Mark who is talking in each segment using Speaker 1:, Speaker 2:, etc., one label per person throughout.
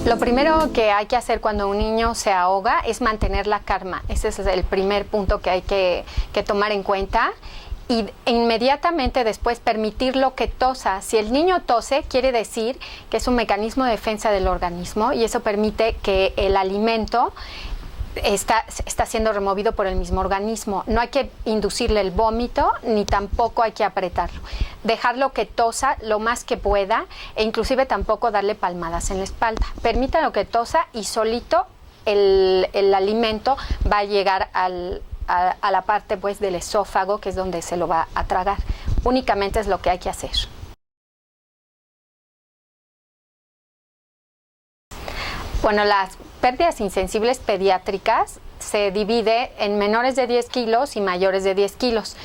Speaker 1: Lo primero que hay que hacer cuando un niño se ahoga es mantener la calma. Ese es el primer punto que hay que tomar en cuenta. Y inmediatamente después permitirlo que tosa. Si el niño tose, quiere decir que es un mecanismo de defensa del organismo y eso permite que el alimento está siendo removido por el mismo organismo. No hay que inducirle el vómito ni tampoco hay que apretarlo. Dejarlo que tosa lo más que pueda e inclusive tampoco darle palmadas en la espalda. Permítanlo que tosa y solito el alimento va a llegar a la parte pues del esófago, que es donde se lo va a tragar. Únicamente es lo que hay que hacer. Bueno, las pérdidas insensibles pediátricas se divide en menores de 10 kilos y mayores de 10 kilos.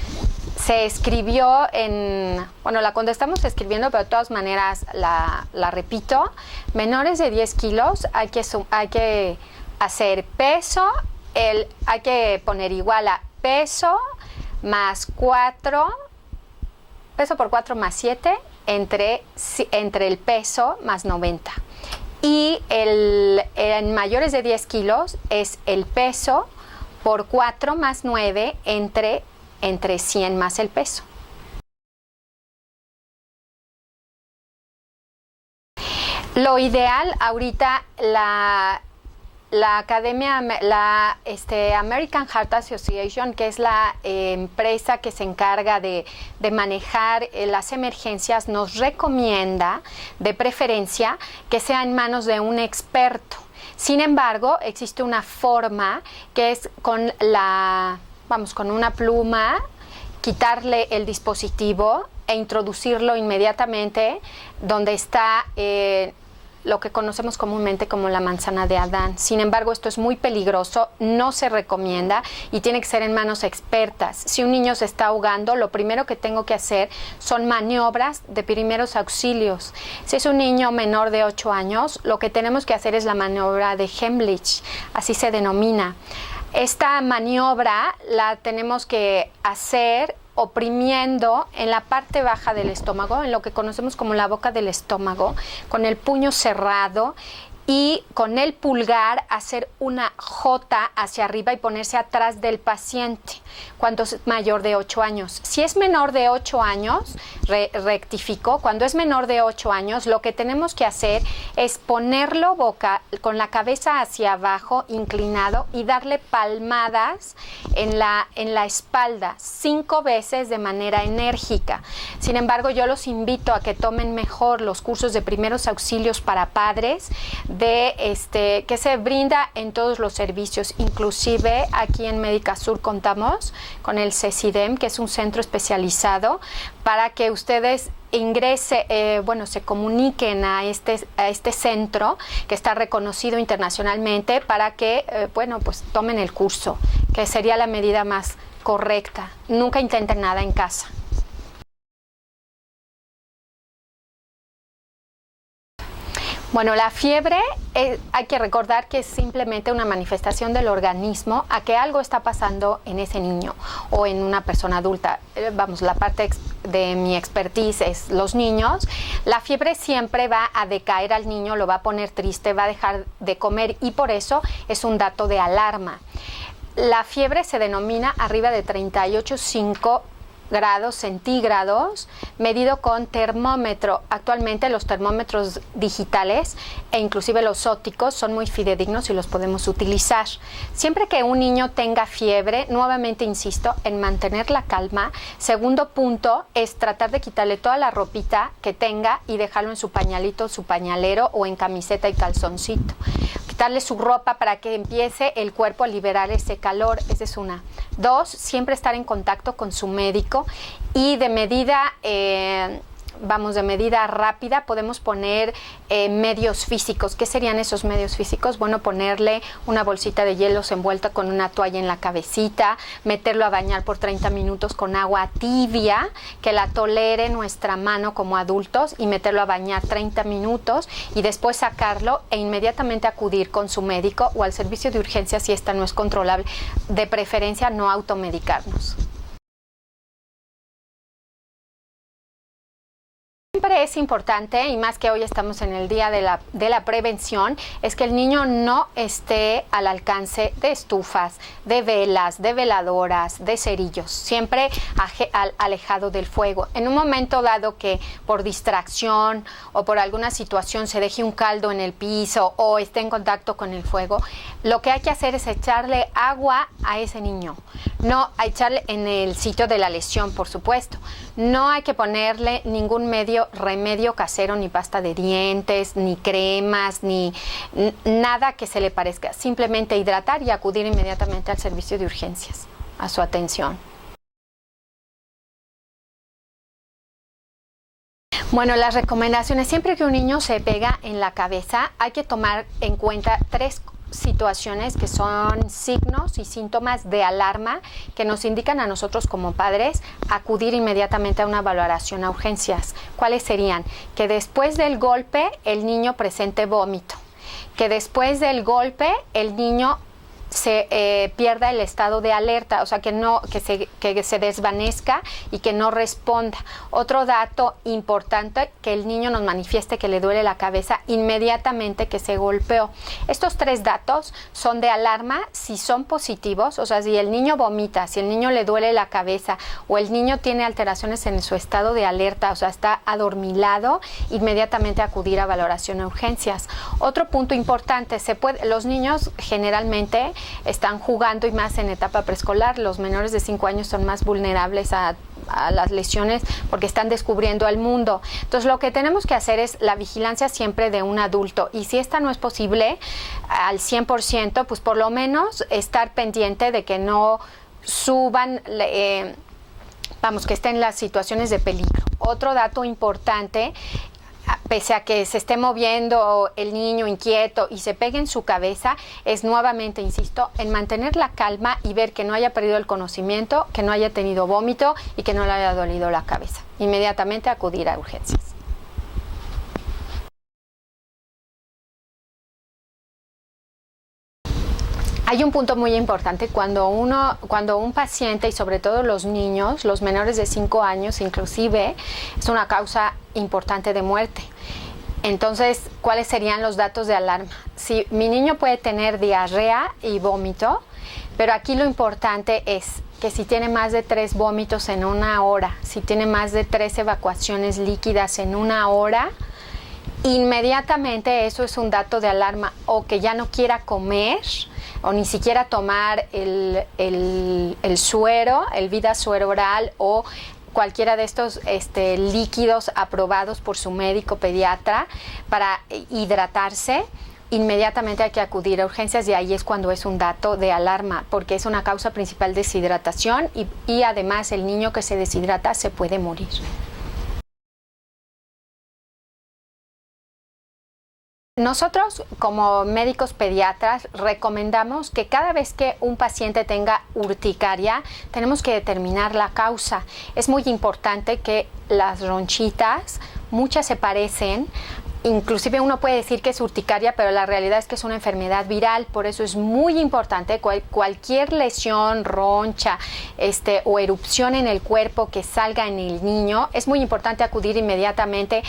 Speaker 1: Se escribió la contestamos escribiendo, pero de todas maneras la repito. Menores de 10 kilos hay que hacer peso, hay que poner igual a peso más 4, peso por 4 más 7, entre el peso más 90. Y en mayores de 10 kilos es el peso por 4 más 9 entre 100 más el peso. Lo ideal ahorita, la academia, American Heart Association, que es la empresa que se encarga de manejar las emergencias, nos recomienda de preferencia que sea en manos de un experto. Sin embargo, existe una forma que es con una pluma, quitarle el dispositivo e introducirlo inmediatamente donde está lo que conocemos comúnmente como la manzana de Adán. Sin embargo, esto es muy peligroso, no se recomienda y tiene que ser en manos expertas. Si un niño se está ahogando, lo primero que tengo que hacer son maniobras de primeros auxilios. Si es un niño menor de 8 años, lo que tenemos que hacer es la maniobra de Heimlich, así se denomina. Esta maniobra la tenemos que hacer oprimiendo en la parte baja del estómago, en lo que conocemos como la boca del estómago, con el puño cerrado y con el pulgar hacer una J hacia arriba y ponerse atrás del paciente cuando es mayor de 8 años. Si es menor de 8 años, rectifico, cuando es menor de 8 años, lo que tenemos que hacer es ponerlo con la cabeza hacia abajo, inclinado, y darle palmadas en la espalda 5 veces de manera enérgica. Sin embargo, yo los invito a que tomen mejor los cursos de primeros auxilios para padres que se brinda en todos los servicios. Inclusive aquí en Médica Sur contamos con el CECIDEM, que es un centro especializado para que ustedes se comuniquen a este centro que está reconocido internacionalmente para que tomen el curso, que sería la medida más correcta. Nunca intenten nada en casa. Bueno, la fiebre hay que recordar que es simplemente una manifestación del organismo a que algo está pasando en ese niño o en una persona adulta. La parte de mi expertise es los niños. La fiebre siempre va a decaer al niño, lo va a poner triste, va a dejar de comer y por eso es un dato de alarma. La fiebre se denomina arriba de 38,5 grados centígrados, medido con termómetro. Actualmente los termómetros digitales e inclusive los ópticos son muy fidedignos y los podemos utilizar. Siempre que un niño tenga fiebre, nuevamente insisto en mantener la calma. Segundo punto es tratar de quitarle toda la ropita que tenga y dejarlo en su pañalito, su pañalero o en camiseta y calzoncito. Quitarle su ropa para que empiece el cuerpo a liberar ese calor. Esa es una. 2, siempre estar en contacto con su médico y de medida rápida podemos poner medios físicos. ¿Qué serían esos medios físicos? Bueno, ponerle una bolsita de hielos envuelta con una toalla en la cabecita, meterlo a bañar por 30 minutos con agua tibia, que la tolere nuestra mano como adultos, y meterlo a bañar 30 minutos y después sacarlo e inmediatamente acudir con su médico o al servicio de urgencia si esta no es controlable. De preferencia no automedicarnos. Siempre es importante, y más que hoy estamos en el día de la prevención, es que el niño no esté al alcance de estufas, de velas, de veladoras, de cerillos, siempre alejado del fuego. En un momento dado que por distracción o por alguna situación se deje un caldo en el piso o esté en contacto con el fuego, lo que hay que hacer es echarle agua a ese niño, no a echarle en el sitio de la lesión, por supuesto. No hay que ponerle ningún remedio casero, ni pasta de dientes, ni cremas, ni nada que se le parezca. Simplemente hidratar y acudir inmediatamente al servicio de urgencias, a su atención. Bueno, las recomendaciones, siempre que un niño se pega en la cabeza, hay que tomar en cuenta 3 situaciones que son signos y síntomas de alarma que nos indican a nosotros como padres acudir inmediatamente a una valoración a urgencias. ¿Cuáles serían? Que después del golpe el niño presente vómito, que después del golpe el niño se pierda el estado de alerta, o sea, que se desvanezca y que no responda. Otro dato importante, que el niño nos manifieste que le duele la cabeza inmediatamente que se golpeó. Estos 3 datos son de alarma si son positivos, o sea, si el niño vomita, si el niño le duele la cabeza o el niño tiene alteraciones en su estado de alerta, o sea, está adormilado, inmediatamente acudir a valoración a urgencias. Otro punto importante, los niños generalmente están jugando, y más en etapa preescolar. Los menores de 5 años son más vulnerables a las lesiones porque están descubriendo el mundo. Entonces, lo que tenemos que hacer es la vigilancia siempre de un adulto, y si esta no es posible al 100%, pues por lo menos estar pendiente de que no suban, que estén en las situaciones de peligro. Otro dato importante, pese a que se esté moviendo el niño inquieto y se pegue en su cabeza, es nuevamente, insisto, en mantener la calma y ver que no haya perdido el conocimiento, que no haya tenido vómito y que no le haya dolido la cabeza. Inmediatamente acudir a urgencias. Hay un punto muy importante cuando un paciente, y sobre todo los niños, los menores de 5 años inclusive, es una causa importante de muerte. Entonces, ¿cuáles serían los datos de alarma? Si mi niño puede tener diarrea y vómito, pero aquí lo importante es que si tiene más de 3 vómitos en 1 hora, si tiene más de 3 evacuaciones líquidas en 1 hora, inmediatamente eso es un dato de alarma, o que ya no quiera comer o ni siquiera tomar el suero, el Vida Suero Oral o cualquiera de estos líquidos aprobados por su médico pediatra para hidratarse. Inmediatamente hay que acudir a urgencias, y ahí es cuando es un dato de alarma, porque es una causa principal de deshidratación y además el niño que se deshidrata se puede morir. Nosotros, como médicos pediatras, recomendamos que cada vez que un paciente tenga urticaria, tenemos que determinar la causa. Es muy importante que las ronchitas, muchas se parecen, inclusive uno puede decir que es urticaria, pero la realidad es que es una enfermedad viral. Por eso es muy importante cualquier lesión, roncha o erupción en el cuerpo que salga en el niño, es muy importante acudir inmediatamente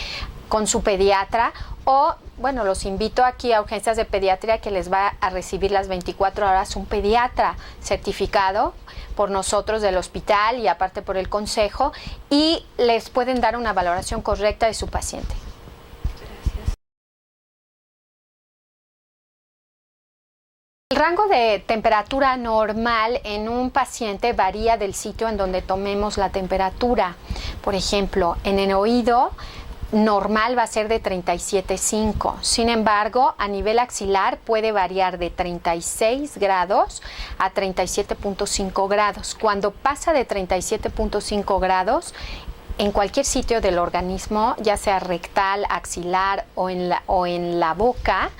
Speaker 1: con su pediatra, o bueno, los invito aquí a urgencias de pediatría, que les va a recibir las 24 horas un pediatra certificado por nosotros del hospital y aparte por el consejo, y les pueden dar una valoración correcta de su paciente. El rango de temperatura normal en un paciente varía del sitio en donde tomemos la temperatura. Por ejemplo, en el oído normal va a ser de 37.5. Sin embargo, a nivel axilar puede variar de 36 grados a 37.5 grados. Cuando pasa de 37.5 grados, en cualquier sitio del organismo, ya sea rectal, axilar o en la boca,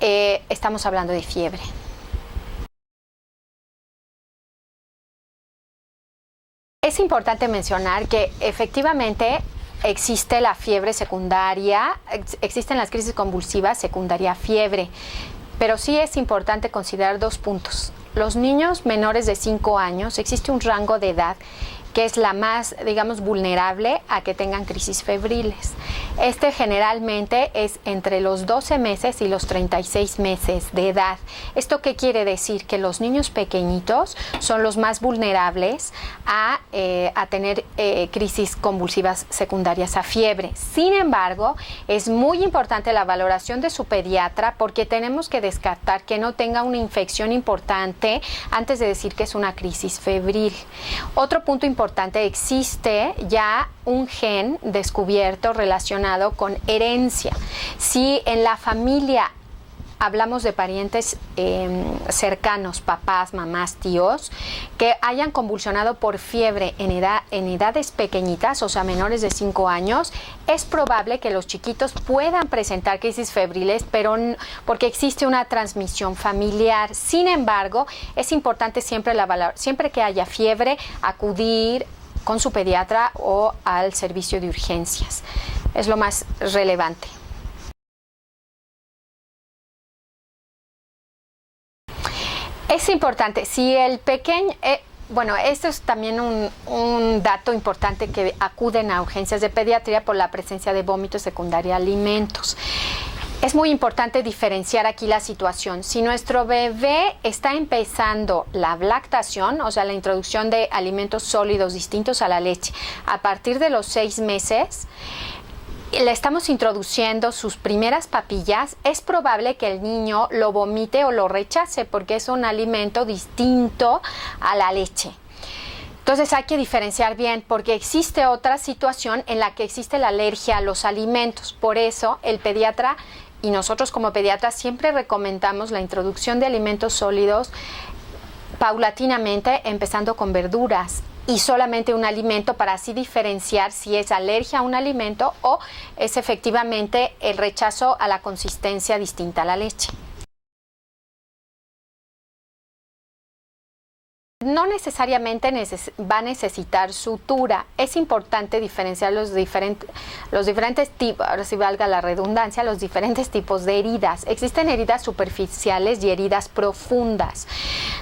Speaker 1: estamos hablando de fiebre. Es importante mencionar que efectivamente existe la fiebre secundaria, existen las crisis convulsivas secundaria fiebre, pero sí es importante considerar 2 puntos. Los niños menores de 5 años, existe un rango de edad que es la más, digamos, vulnerable a que tengan crisis febriles. Generalmente es entre los 12 meses y los 36 meses de edad. ¿Esto qué quiere decir? Que los niños pequeñitos son los más vulnerables a tener crisis convulsivas secundarias a fiebre. Sin embargo, es muy importante la valoración de su pediatra porque tenemos que descartar que no tenga una infección importante antes de decir que es una crisis febril. Otro punto importante, existe ya un gen descubierto relacionado con herencia. Si en la familia hablamos de parientes cercanos, papás, mamás, tíos, que hayan convulsionado por fiebre en edades pequeñitas, o sea, menores de 5 años, es probable que los chiquitos puedan presentar crisis febriles, pero porque existe una transmisión familiar. Sin embargo, es importante siempre que haya fiebre, acudir con su pediatra o al servicio de urgencias. Es lo más relevante. Es importante, si el pequeño, esto es también un dato importante, que acuden a urgencias de pediatría por la presencia de vómito secundario a alimentos. Es muy importante diferenciar aquí la situación. Si nuestro bebé está empezando la lactación, o sea, la introducción de alimentos sólidos distintos a la leche, a partir de los 6 meses, le estamos introduciendo sus primeras papillas, es probable que el niño lo vomite o lo rechace porque es un alimento distinto a la leche. Entonces hay que diferenciar bien porque existe otra situación en la que existe la alergia a los alimentos. Por eso el pediatra y nosotros como pediatras siempre recomendamos la introducción de alimentos sólidos paulatinamente, empezando con verduras y solamente un alimento, para así diferenciar si es alergia a un alimento o es efectivamente el rechazo a la consistencia distinta a la leche. No necesariamente va a necesitar sutura. Es importante diferenciar los diferentes tipos, ahora sí valga la redundancia, los diferentes tipos de heridas. Existen heridas superficiales y heridas profundas.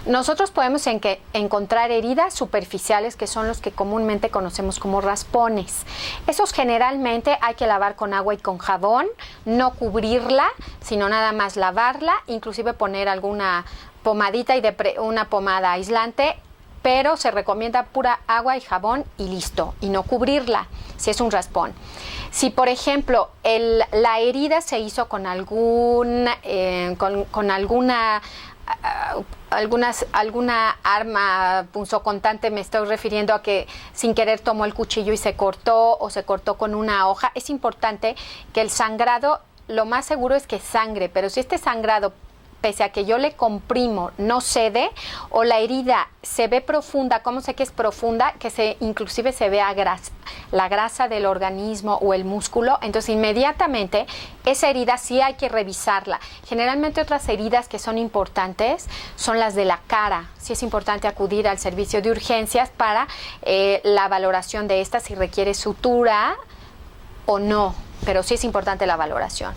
Speaker 1: Nosotros podemos encontrar heridas superficiales, que son los que comúnmente conocemos como raspones. Esos generalmente hay que lavar con agua y con jabón, no cubrirla, sino nada más lavarla, inclusive poner alguna pomadita y una pomada aislante, pero se recomienda pura agua y jabón y listo, y no cubrirla si es un raspón. Si por ejemplo la herida se hizo con alguna arma punzocortante, me estoy refiriendo a que sin querer tomó el cuchillo y se cortó, o se cortó con una hoja, es importante que el sangrado, lo más seguro es que sangre, pero si este sangrado, pese a que yo le comprimo, no cede, o la herida se ve profunda. ¿Cómo sé que es profunda? Que inclusive se vea la grasa del organismo o el músculo. Entonces inmediatamente esa herida sí hay que revisarla. Generalmente otras heridas que son importantes son las de la cara. Sí es importante acudir al servicio de urgencias para la valoración de esta, si requiere sutura o no, pero sí es importante la valoración.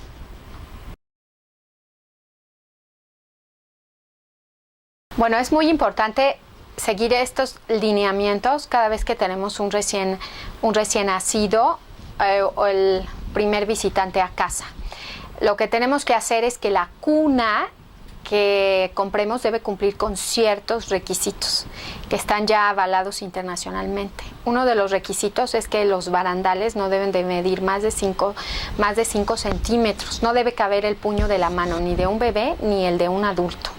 Speaker 1: Bueno, es muy importante seguir estos lineamientos cada vez que tenemos un recién nacido o el primer visitante a casa. Lo que tenemos que hacer es que la cuna que compremos debe cumplir con ciertos requisitos que están ya avalados internacionalmente. Uno de los requisitos es que los barandales no deben de medir más de 5 centímetros. No debe caber el puño de la mano ni de un bebé ni el de un adulto.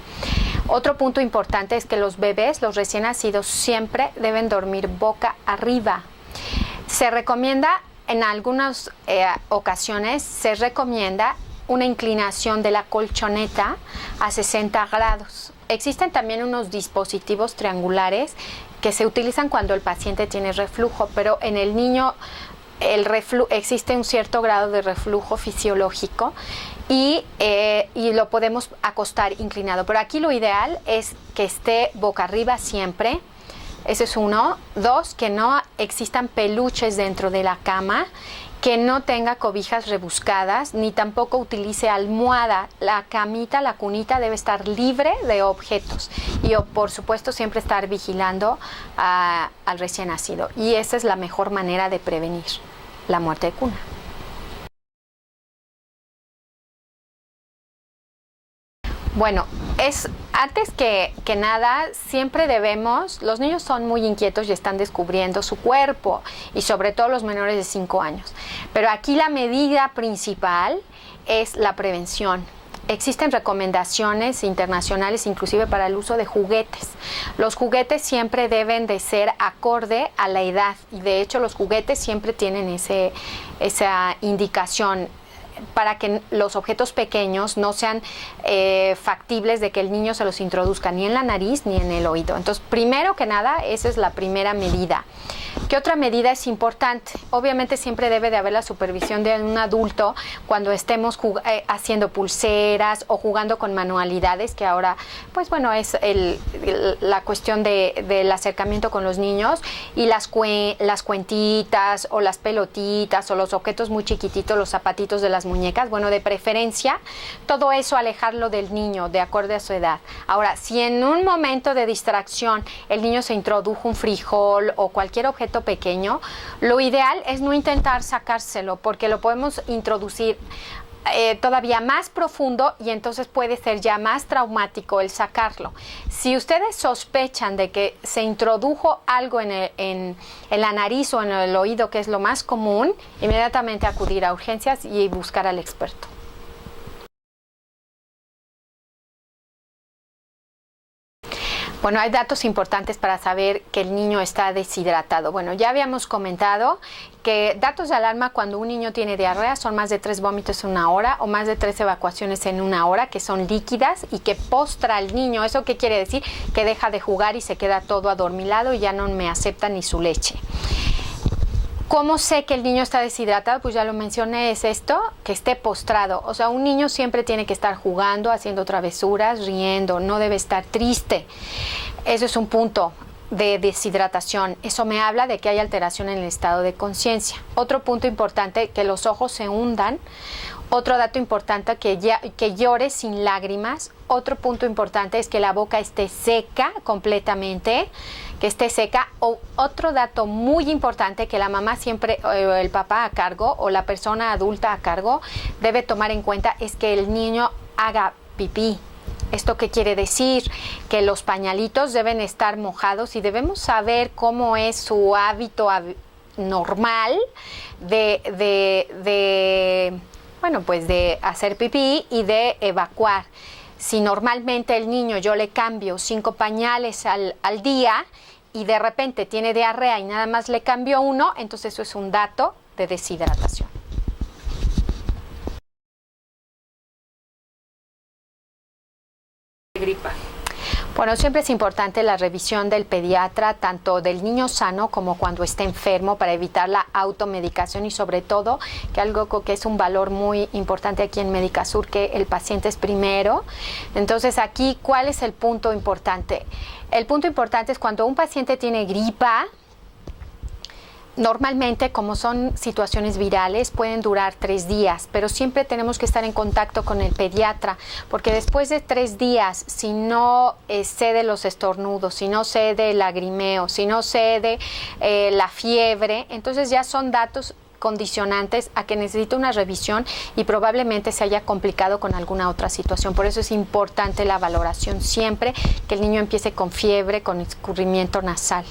Speaker 1: Otro punto importante es que los bebés, los recién nacidos, siempre deben dormir boca arriba. Se recomienda, en algunas ocasiones, se recomienda una inclinación de la colchoneta a 60 grados. Existen también unos dispositivos triangulares que se utilizan cuando el paciente tiene reflujo, pero en el niño existe un cierto grado de reflujo fisiológico y lo podemos acostar inclinado. Pero aquí lo ideal es que esté boca arriba siempre. Ese es uno. 2, que no existan peluches dentro de la cama, que no tenga cobijas rebuscadas, ni tampoco utilice almohada. La camita, la cunita debe estar libre de objetos y por supuesto siempre estar vigilando al recién nacido. Y esa es la mejor manera de prevenir la muerte de cuna. Bueno, antes que nada, siempre los niños son muy inquietos y están descubriendo su cuerpo, y sobre todo los menores de 5 años. Pero aquí la medida principal es la prevención. Existen recomendaciones internacionales inclusive para el uso de juguetes. Los juguetes siempre deben de ser acorde a la edad, y de hecho los juguetes siempre tienen esa indicación para que los objetos pequeños no sean factibles de que el niño se los introduzca ni en la nariz ni en el oído. Entonces, primero que nada, esa es la primera medida. ¿Qué otra medida es importante? Obviamente siempre debe de haber la supervisión de un adulto cuando estemos haciendo pulseras o jugando con manualidades, que ahora, pues bueno, es la cuestión del acercamiento con los niños, y las cuentitas o las pelotitas o los objetos muy chiquititos, los zapatitos de las muñecas, bueno, de preferencia, todo eso alejarlo del niño de acuerdo a su edad. Ahora, si en un momento de distracción el niño se introdujo un frijol o cualquier objeto pequeño, lo ideal es no intentar sacárselo, porque lo podemos introducir todavía más profundo y entonces puede ser ya más traumático el sacarlo. Si ustedes sospechan de que se introdujo algo en la nariz o en el oído, que es lo más común, inmediatamente acudir a urgencias y buscar al experto. Bueno, hay datos importantes para saber que el niño está deshidratado. Bueno, ya habíamos comentado que datos de alarma cuando un niño tiene diarrea son más de 3 vómitos en 1 hora o más de 3 evacuaciones en 1 hora, que son líquidas y que postra al niño. ¿Eso qué quiere decir? Que deja de jugar y se queda todo adormilado y ya no me acepta ni su leche. ¿Cómo sé que el niño está deshidratado? Pues ya lo mencioné, es esto, que esté postrado. O sea, un niño siempre tiene que estar jugando, haciendo travesuras, riendo, no debe estar triste. Eso es un punto de deshidratación. Eso me habla de que hay alteración en el estado de conciencia. Otro punto importante, que los ojos se hundan. Otro dato importante, que llore sin lágrimas. Otro punto importante es que la boca esté seca completamente, que esté seca. Otro dato muy importante que la mamá siempre, el papá a cargo o la persona adulta a cargo debe tomar en cuenta es que el niño haga pipí. ¿Esto qué quiere decir? Que los pañalitos deben estar mojados y debemos saber cómo es su hábito normal de hacer pipí y de evacuar. Si normalmente el niño yo le cambio 5 pañales al día y de repente tiene diarrea y nada más le cambio 1, entonces eso es un dato de deshidratación.
Speaker 2: Gripa.
Speaker 1: Bueno, siempre es importante la revisión del pediatra, tanto del niño sano como cuando esté enfermo, para evitar la automedicación y sobre todo, que algo que es un valor muy importante aquí en Medicasur, que el paciente es primero. Entonces aquí, ¿cuál es el punto importante? El punto importante es cuando un paciente tiene gripa. Normalmente, como son situaciones virales, pueden durar 3 días, pero siempre tenemos que estar en contacto con el pediatra, porque después de 3 días, si no cede los estornudos, si no cede el lagrimeo, si no cede la fiebre, entonces ya son datos condicionantes a que necesita una revisión y probablemente se haya complicado con alguna otra situación. Por eso es importante la valoración siempre, que el niño empiece con fiebre, con escurrimiento nasal.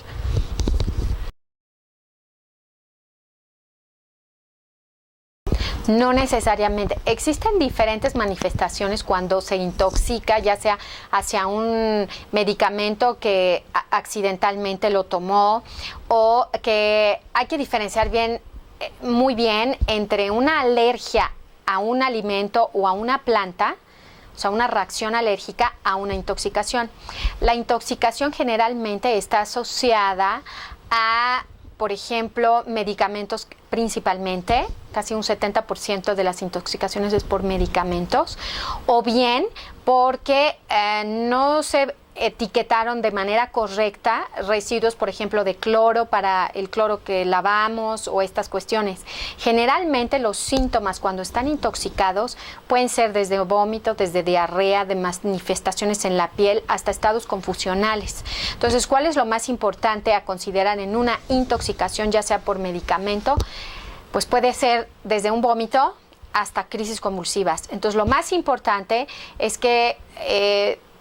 Speaker 1: No necesariamente. Existen diferentes manifestaciones cuando se intoxica, ya sea hacia un medicamento que accidentalmente lo tomó, o que hay que diferenciar muy bien entre una alergia a un alimento o a una planta, o sea, una reacción alérgica, a una intoxicación. La intoxicación generalmente está asociada a, por ejemplo, medicamentos principalmente, casi un 70% de las intoxicaciones es por medicamentos, o bien porque no se etiquetaron de manera correcta residuos, por ejemplo, de cloro para el cloro que lavamos o estas cuestiones. Generalmente los síntomas cuando están intoxicados pueden ser desde vómito, desde diarrea, de manifestaciones en la piel, hasta estados confusionales. Entonces, ¿cuál es lo más importante a considerar en una intoxicación, ya sea por medicamento? Pues puede ser desde un vómito hasta crisis convulsivas. Entonces, lo más importante es que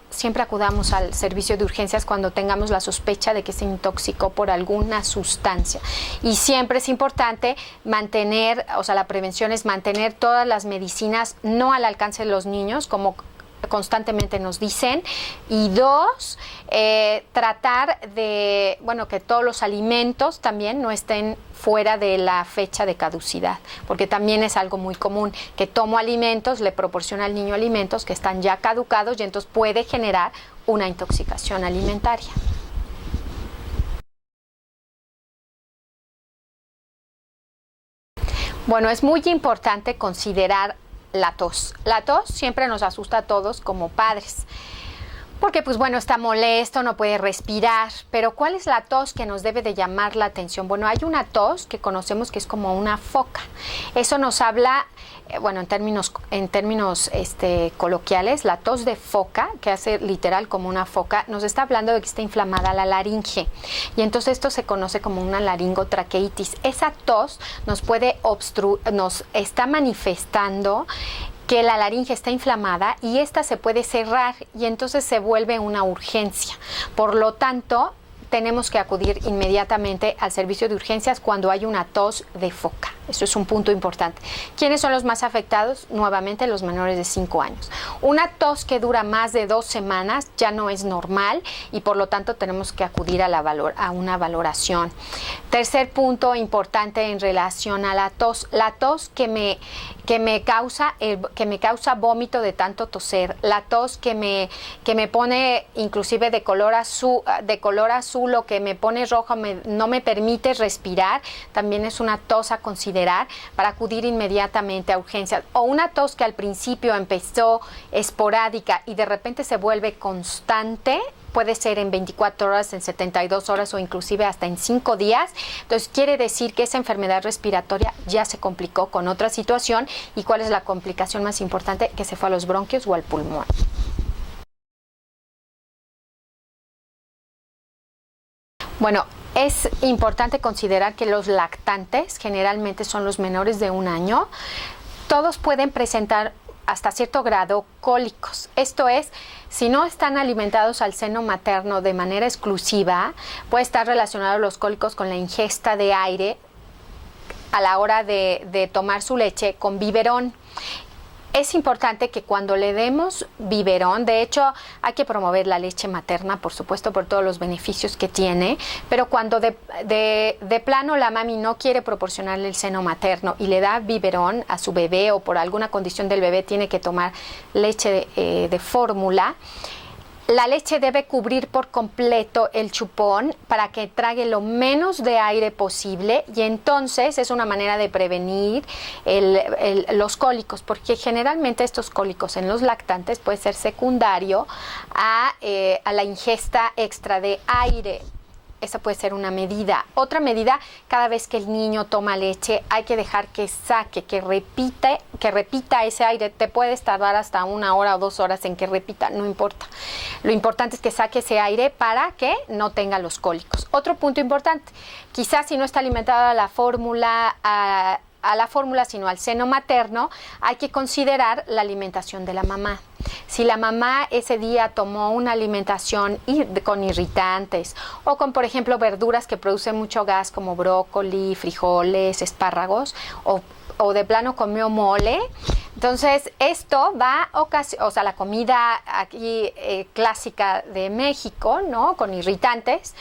Speaker 1: siempre acudamos al servicio de urgencias cuando tengamos la sospecha de que se intoxicó por alguna sustancia. Y siempre es importante mantener, o sea, la prevención es mantener todas las medicinas no al alcance de los niños, como constantemente nos dicen, y dos, tratar de, bueno, que todos los alimentos también no estén fuera de la fecha de caducidad, porque también es algo muy común que tomo alimentos, le proporciona al niño alimentos que están ya caducados y entonces puede generar una intoxicación alimentaria. Bueno, es muy importante considerar la tos. La tos siempre nos asusta a todos como padres, porque pues bueno, está molesto, no puede respirar, pero ¿cuál es la tos que nos debe de llamar la atención? Bueno, hay una tos que conocemos que es como una foca. Eso nos habla, bueno, en términos coloquiales, la tos de foca, que hace literal como una foca, nos está hablando de que está inflamada la laringe. Y entonces esto se conoce como una laringotraqueitis. Esa tos nos está manifestando que la laringe está inflamada y esta se puede cerrar y entonces se vuelve una urgencia. Por lo tanto, tenemos que acudir inmediatamente al servicio de urgencias cuando hay una tos de foca. Eso es un punto importante. ¿Quiénes son los más afectados? Nuevamente los menores de 5 años. Una tos que dura más de 2 semanas ya no es normal y por lo tanto tenemos que acudir a una valoración. Tercer punto importante en relación a la tos que me causa vómito de tanto toser, la tos que me pone inclusive de color azul o que me pone rojo, no me permite respirar, también es una tos a considerar para acudir inmediatamente a urgencias. O una tos que al principio empezó esporádica y de repente se vuelve constante, puede ser en 24 horas, en 72 horas o inclusive hasta en 5 días. Entonces quiere decir que esa enfermedad respiratoria ya se complicó con otra situación. ¿Y cuál es la complicación más importante? Que se fue a los bronquios o al pulmón. Bueno, es importante considerar que los lactantes, generalmente son los menores de 1 año, todos pueden presentar hasta cierto grado cólicos. Esto es, si no están alimentados al seno materno de manera exclusiva, puede estar relacionado los cólicos con la ingesta de aire a la hora de tomar su leche con biberón. Es importante que cuando le demos biberón, de hecho hay que promover la leche materna, por supuesto, por todos los beneficios que tiene, pero cuando de plano la mami no quiere proporcionarle el seno materno y le da biberón a su bebé o por alguna condición del bebé tiene que tomar leche de fórmula, la leche debe cubrir por completo el chupón para que trague lo menos de aire posible y entonces es una manera de prevenir los cólicos, porque generalmente estos cólicos en los lactantes puede ser secundario a la ingesta extra de aire. Esa puede ser una medida. Otra medida, cada vez que el niño toma leche, hay que dejar que saque, que repita ese aire. Te puedes tardar hasta 1 hora o 2 horas en que repita, no importa. Lo importante es que saque ese aire para que no tenga los cólicos. Otro punto importante, quizás si no está alimentada a la fórmula, sino al seno materno, hay que considerar la alimentación de la mamá. Si la mamá ese día tomó una alimentación con irritantes o con, por ejemplo, verduras que producen mucho gas como brócoli, frijoles, espárragos o de plano comió mole, entonces esto va a la comida aquí clásica de México, ¿no? Con irritantes,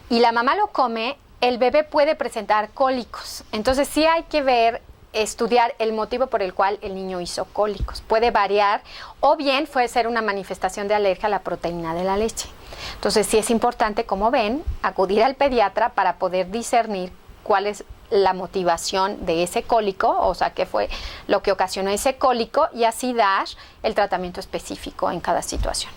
Speaker 1: y la mamá lo come, el bebé puede presentar cólicos. Entonces sí hay que estudiar el motivo por el cual el niño hizo cólicos. Puede variar o bien puede ser una manifestación de alergia a la proteína de la leche. Entonces sí es importante, como ven, acudir al pediatra para poder discernir cuál es la motivación de ese cólico, o sea, qué fue lo que ocasionó ese cólico, y así dar el tratamiento específico en cada situación.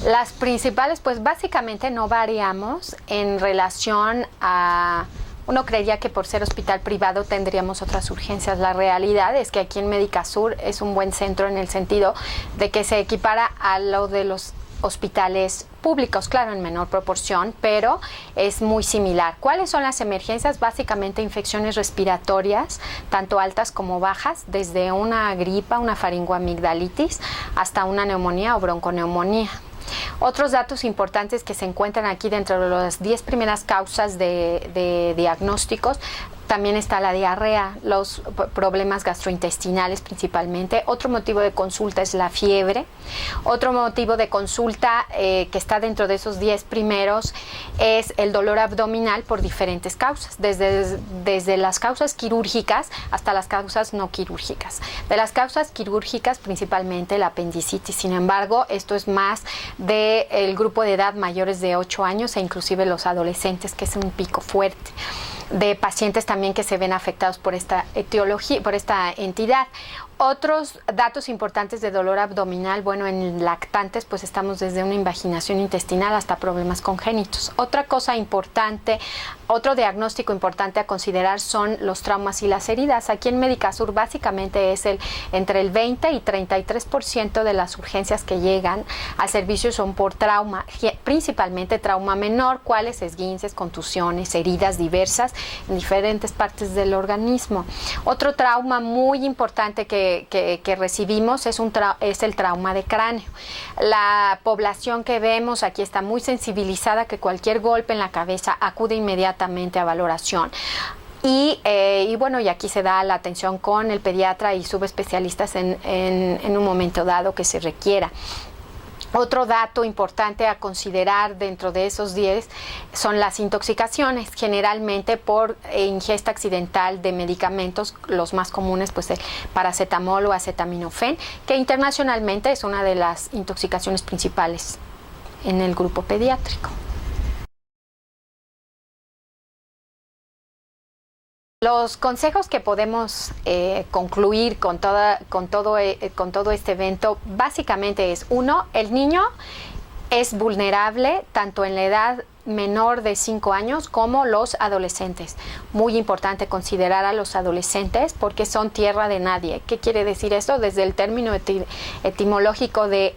Speaker 1: Las principales, pues básicamente no variamos en relación a... Uno creería que por ser hospital privado tendríamos otras urgencias. La realidad es que aquí en Médica Sur es un buen centro en el sentido de que se equipara a lo de los hospitales públicos, claro, en menor proporción, pero es muy similar. ¿Cuáles son las emergencias? Básicamente infecciones respiratorias, tanto altas como bajas, desde una gripa, una faringoamigdalitis, hasta una neumonía o bronconeumonía. Otros datos importantes que se encuentran aquí dentro de las 10 primeras causas de diagnósticos, también está la diarrea, los problemas gastrointestinales principalmente. Otro motivo de consulta es la fiebre. Otro motivo de consulta que está dentro de esos 10 primeros es el dolor abdominal por diferentes causas, desde las causas quirúrgicas hasta las causas no quirúrgicas. De las causas quirúrgicas principalmente la apendicitis. Sin embargo, esto es más del grupo de edad mayores de 8 años e inclusive los adolescentes, que es un pico fuerte de pacientes también que se ven afectados por esta etiología, por esta entidad. Otros datos importantes de dolor abdominal, bueno, en lactantes pues estamos desde una invaginación intestinal hasta problemas congénitos. Otra cosa importante, otro diagnóstico importante a considerar son los traumas y las heridas. Aquí en Médica Sur básicamente es entre el 20 y 33% de las urgencias que llegan al servicio son por trauma, principalmente trauma menor, cuáles esguinces, contusiones, heridas diversas en diferentes partes del organismo. Otro trauma muy importante que recibimos es el trauma de cráneo. La población que vemos aquí está muy sensibilizada, que cualquier golpe en la cabeza acude inmediatamente a valoración. Y bueno, y aquí se da la atención con el pediatra y subespecialistas en un momento dado que se requiera. Otro dato importante a considerar dentro de esos 10 son las intoxicaciones, generalmente por ingesta accidental de medicamentos, los más comunes pues el paracetamol o acetaminofén, que internacionalmente es una de las intoxicaciones principales en el grupo pediátrico. Los consejos que podemos concluir con todo este evento básicamente es: 1, el niño es vulnerable tanto en la edad menor de 5 años como los adolescentes. Muy importante considerar a los adolescentes porque son tierra de nadie. ¿Qué quiere decir esto? Desde el término etimológico de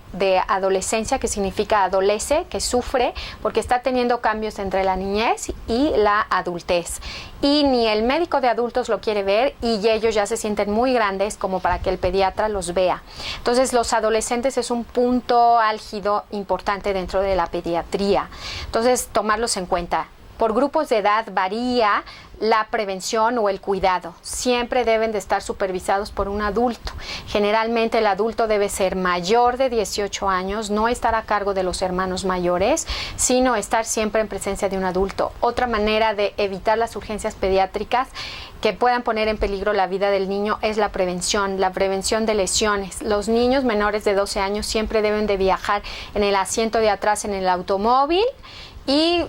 Speaker 1: adolescencia, que significa adolece, que sufre, porque está teniendo cambios entre la niñez y la adultez. Y ni el médico de adultos lo quiere ver y ellos ya se sienten muy grandes como para que el pediatra los vea. Entonces, los adolescentes es un punto álgido importante dentro de la pediatría. Entonces, tomarlos en cuenta. Por grupos de edad varía la prevención o el cuidado. Siempre deben de estar supervisados por un adulto. Generalmente el adulto debe ser mayor de 18 años, no estar a cargo de los hermanos mayores, sino estar siempre en presencia de un adulto. Otra manera de evitar las urgencias pediátricas que puedan poner en peligro la vida del niño es la prevención de lesiones. Los niños menores de 12 años siempre deben de viajar en el asiento de atrás en el automóvil y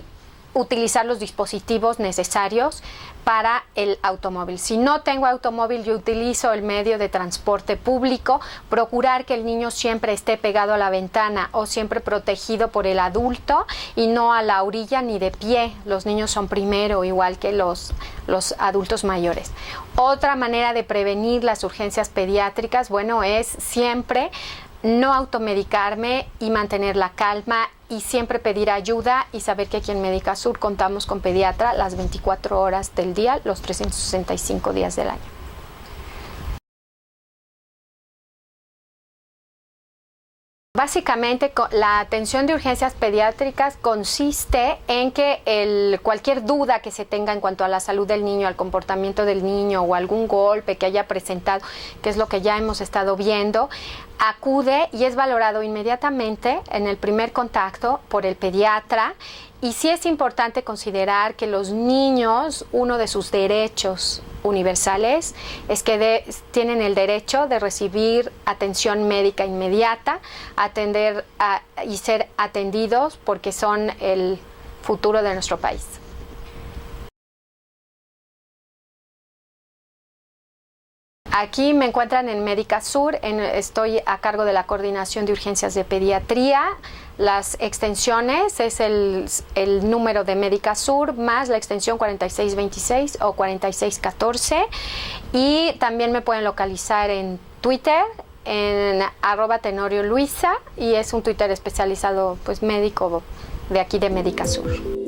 Speaker 1: utilizar los dispositivos necesarios para el automóvil. Si no tengo automóvil, yo utilizo el medio de transporte público. Procurar que el niño siempre esté pegado a la ventana o siempre protegido por el adulto y no a la orilla ni de pie. Los niños son primero, igual que los adultos mayores. Otra manera de prevenir las urgencias pediátricas, bueno, es siempre no automedicarme y mantener la calma y siempre pedir ayuda y saber que aquí en Médica Sur contamos con pediatra las 24 horas del día, los 365 días del año. Básicamente, la atención de urgencias pediátricas consiste en que cualquier duda que se tenga en cuanto a la salud del niño, al comportamiento del niño o algún golpe que haya presentado, que es lo que ya hemos estado viendo, acude y es valorado inmediatamente en el primer contacto por el pediatra. Y sí es importante considerar que los niños, uno de sus derechos universales es que tienen el derecho de recibir atención médica inmediata, y ser atendidos porque son el futuro de nuestro país. Aquí me encuentran en Médica Sur, estoy a cargo de la coordinación de urgencias de pediatría. Las extensiones es el número de Médica Sur más la extensión 4626 o 4614. Y también me pueden localizar en Twitter, en @TenoriaLuisa, y es un Twitter especializado, pues, médico de aquí de Médica Sur.